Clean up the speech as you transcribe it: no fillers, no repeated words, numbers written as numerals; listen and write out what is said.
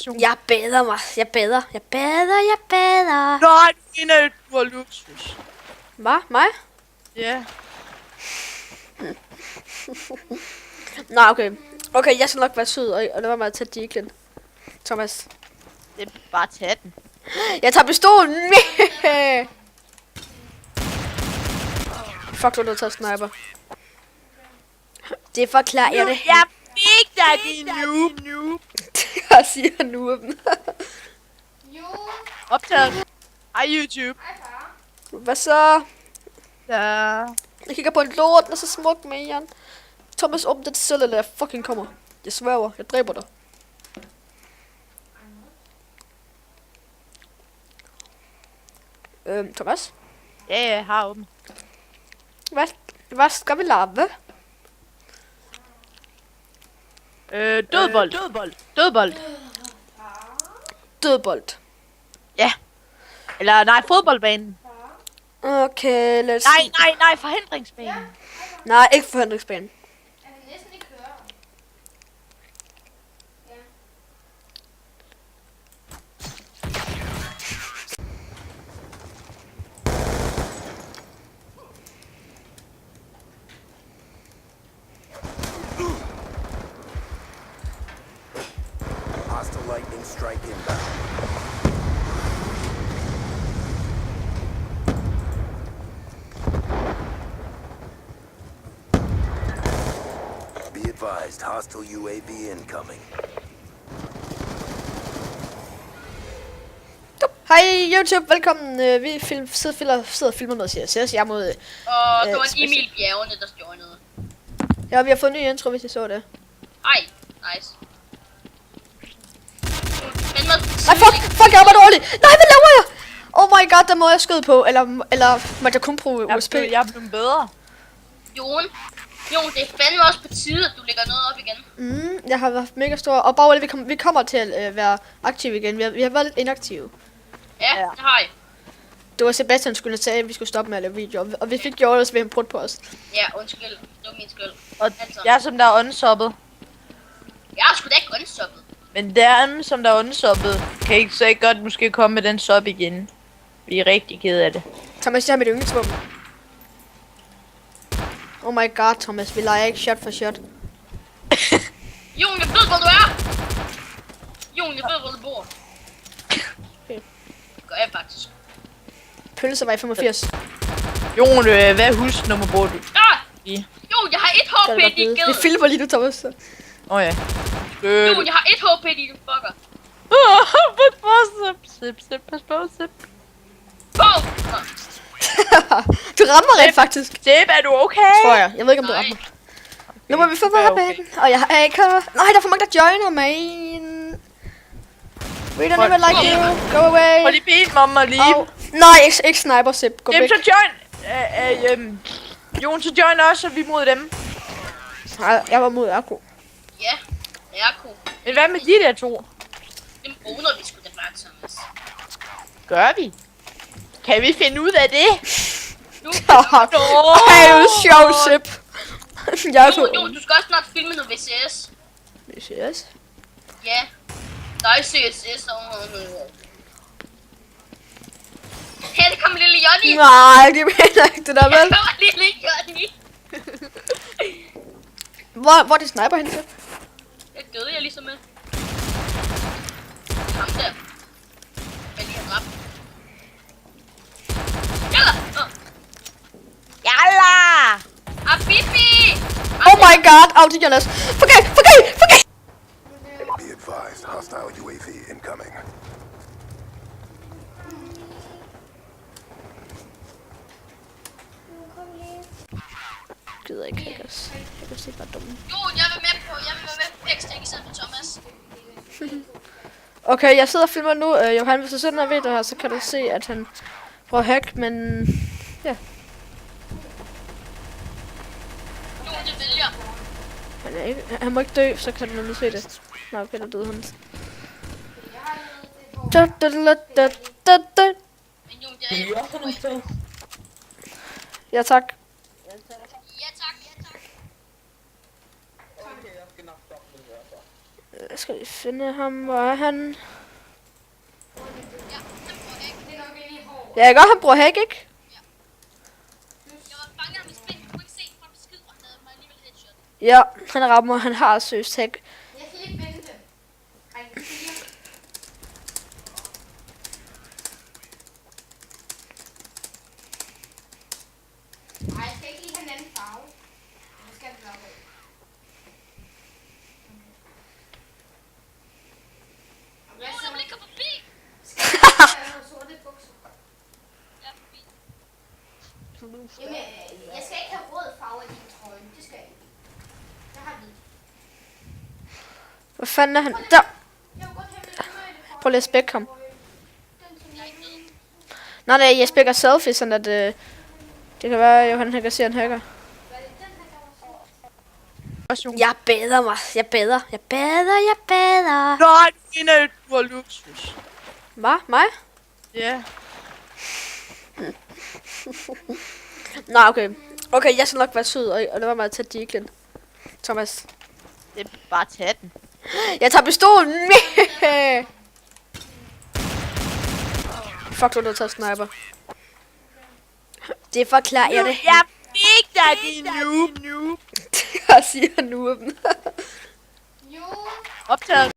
også, Jon. Jeg bader mig. Jeg bader. Nej, du har luksus. Hvad? Mig? Ja. Nej, okay. Okay, jeg skal nok være sød, og det var med at tage Declan. Thomas. Det er bare at tage den. Jeg tager pistolen. Fuck, du har taget sniper. Det forklarer jeg det. Jeg fik dig, din noob. Jeg siger nu. Optaget. Hej, YouTube. Hvad så? Ja. Jeg kigger på en lort, og så smuk med Jan. Thomas, åbn den selv, eller jeg fucking kommer. Jeg sværger, jeg dræber dig. Thomas? Ja, jeg har åben. Hvad skal vi lave? Dødbold. Dødbold. Ja. Eller nej, fodboldbanen. Okay, lad os Nej, forhindringsbanen. Nej, ikke forhindringsbanen. Jeg kan næsten ikke høre. Ja. Hostile lightning strike inbound. Be advised, hostile UAV incoming. Hej YouTube, velkommen. Vi sidder og filmer noget CSS. Jeg mod... Og det var en Emil Bjergene, der joinede. Ja, vi har fået en ny intro, hvis I så det. Ej, nice. Men Nej, fuck, jeg var dårlig. Nej, hvad laver jeg? Oh my god, der må jeg skyde på. Eller må jeg kun bruge USB? Jeg er blevet bedre. Jon, det er fandme også på tide, at du lægger noget op igen. Jeg har været mega stor. Og bare vi kommer til at være aktive igen. Vi har været lidt inaktive. Ja, det har jeg. Det var Sebastian skulle sige, at vi skulle stoppe med at lave videoer. Og vi fik gjort det, så vi har brudt på os. Ja, undskyld. Det var min skyld. Og Altså. jeg som der er unsubbet. Jeg er sgu da ikke unstoppet. Men der som der er unsubbet, kan ikke så ikke godt måske komme med den sub igen. Vi er rigtig kede af det. Thomas, jeg har mit yndlingsvåben. Oh my god, Thomas, vi leger ikke shot for shot. Jon, jeg ved, hvor du er. Jon, jeg ved, hvor du bor. Okay. Det gør jeg faktisk. Pølse var i 85. Jon, hvad husnummer bor du Ah! i? Jon, jeg har et Så er HP det godt i dit vide. ged. Vi filmer lige nu, Thomas. Åh oh, ja. Jon, jeg har et HP i dit fucker. Pas på, sip, pas på, sip. Boom! Du rammer rent faktisk. Sip, er du okay? Tror jeg. Jeg ved ikke, om du rammer. Nu må vi få være banen. Og jeg har ikke... Nej, der er for mange, der joiner mig. We don't even like you. Go away. Hold lige ben, mamma, lige. Oh. Nej, ikke sniper, Sip. Gå Jamen, væk. så join. Jon, så join også, og vi er mod dem. Nej, jeg var mod Akko. Ja, det er cool. Men hvad med de der to? Dem bruger vi sgu da bare, Thomas. Gør vi? Kan vi finde ud af det? Nu, Ej, du er sjov, Sip. Jeg er Jon, du skal også snart filme noget VCS. Vi ses. Ja. Der er CSS og... Her, det kommer lille Johnny. Nej, det mener ikke det der, Her vel? kommer lille Johnny. Hvor er det sniper henne til? Det døde jeg ligesom med. Ham der. Men lige har dræbt. Jalla! Jalla! Abibi! Oh my god, Audianas. Forget! Be advised, hostile UAV incoming. Gider ikke hackers. Hackers er bare dumme. Jon, jeg vil være med på Pextech i stedet for Thomas. Okay, jeg sidder og filmer nu. Johan, hvis du sidder noget ved det her, så kan du se, at han prøver at hack, men... Ja, Jon, det vælger. han må ikke dø, så kan du nemlig se det. Nå, okay, der døde han. Da. Men Jon, det er ikke. Ja, tak. Ja, tak. Jeg skal lige finde ham. Hvor er han? Ja, han bruger ikke. Det er nok ikke i hår. Ja, jeg gør, han bruger hack, ikke? Jeg var bange af mit spil. Jeg kunne ikke se folk skyde, og han havde mig alligevel headshot. Ja, han rammer. Han har søst hack. Jeg skal lige vente dem. Ej, det siger. Ej, jeg skal ikke lige have en anden farve. Det skal det nok ikke. Hvad Jo, så? jeg vil ikke komme forbi. Skal jeg have nogle sorte bukser? Jeg er forbi. Jamen, jeg skal ikke have rød farve i din trøje. Det skal jeg ikke. Jeg har hvid. Hvor fanden er han? Der! Jeg vil godt have lidt rød. Prøv lige at spække ham. Den som jeg ikke. Nej, jeg spækker selfie, sådan at det kan være, at Johan kan se en hacker. Også Jon. Jeg bader mig. Jeg bader. Nej, du har luksus. Hvad? Mig? Ja. Nej, okay. Okay, jeg skal nok være sød, og lad mig at tage Deaclen. Thomas. Det er bare at tage den. Jeg tager pistolen. Fuck, du er nødt til at sniper. Det forklarer jeg det. Jeg fik dig, din noob. Jeg siger nooben. Jo. Optaget.